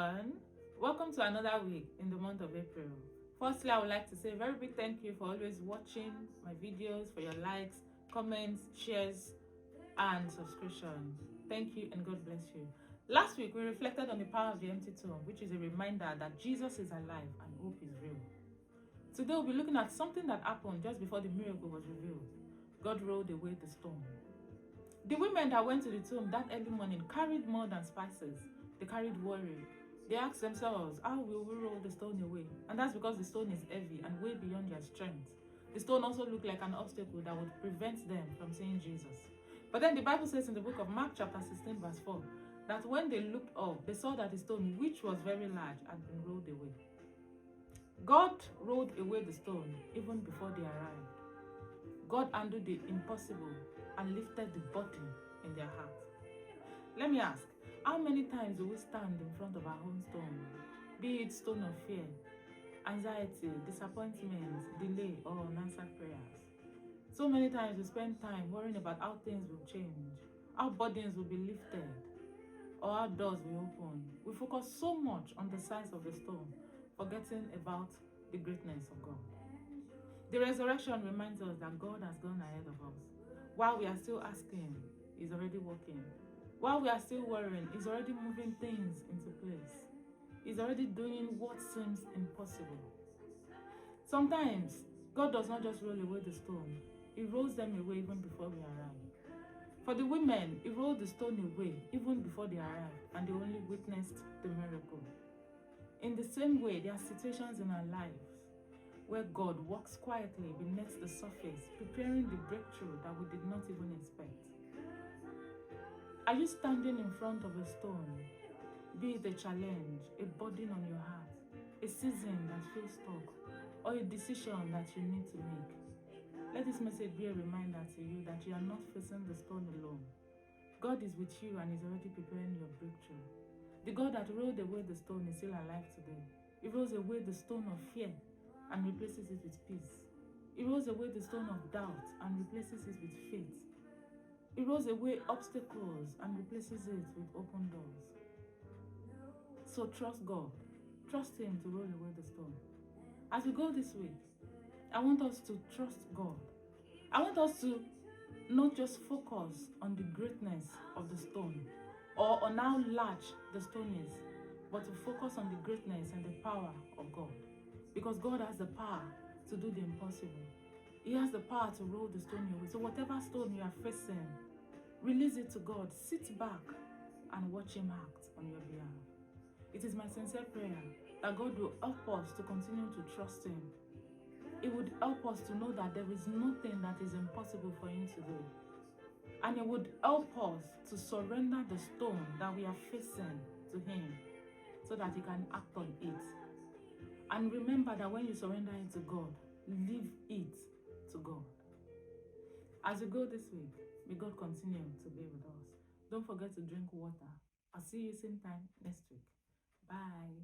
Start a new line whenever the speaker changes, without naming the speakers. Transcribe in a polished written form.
everyone. Welcome to another week in the month of April. Firstly, I would like to say a very big thank you for always watching my videos, for your likes, comments, shares, and subscription. Thank you and God bless you. Last week, we reflected on the power of the empty tomb, which is a reminder that Jesus is alive and hope is real. Today, we'll be looking at something that happened just before the miracle was revealed. God rolled away the stone. The women that went to the tomb that early morning carried more than spices. They carried worry. They asked themselves, how will we roll the stone away? And that's because the stone is heavy and way beyond their strength. The stone also looked like an obstacle that would prevent them from seeing Jesus. But then the Bible says in the book of Mark chapter 16 verse 4, that when they looked up, they saw that the stone, which was very large, had been rolled away. God rolled away the stone even before they arrived. God handled the impossible and lifted the burden in their heart. Let me ask, how many times do we stand in front of our own stone? Be it stone of fear, anxiety, disappointment, delay, or unanswered prayers. So many times we spend time worrying about how things will change, how burdens will be lifted, or how doors will open. We focus so much on the size of the stone, forgetting about the greatness of God. The resurrection reminds us that God has gone ahead of us. While we are still asking, He's already working. While we are still worrying, He's already moving things into place. He's already doing what seems impossible. Sometimes, God does not just roll away the stone. He rolls them away even before we arrive. For the women, He rolled the stone away even before they arrived, and they only witnessed the miracle. In the same way, there are situations in our lives where God walks quietly beneath the surface, preparing the breakthrough that we did not even expect. Are you standing in front of a stone, be it a challenge, a burden on your heart, a season that feels stuck, or a decision that you need to make? Let this message be a reminder to you that you are not facing the stone alone. God is with you and is already preparing your breakthrough. The God that rolled away the stone is still alive today. He rolls away the stone of fear and replaces it with peace. He rolls away the stone of doubt and replaces it with faith. He rolls away obstacles and replaces it with open doors. So trust God. Trust Him to roll away the stone. As we go this week, I want us to trust God. I want us to not just focus on the greatness of the stone or on how large the stone is, but to focus on the greatness and the power of God. Because God has the power to do the impossible. He has the power to roll the stone away. So whatever stone you are facing, release it to God. Sit back and watch Him act on your behalf. It is my sincere prayer that God will help us to continue to trust Him. It would help us to know that there is nothing that is impossible for Him to do. And it would help us to surrender the stone that we are facing to Him so that He can act on it. And remember that when you surrender it to God, leave it to God. As you go this week, may God continue to be with us. Don't forget to drink water. I'll see you same time next week. Bye.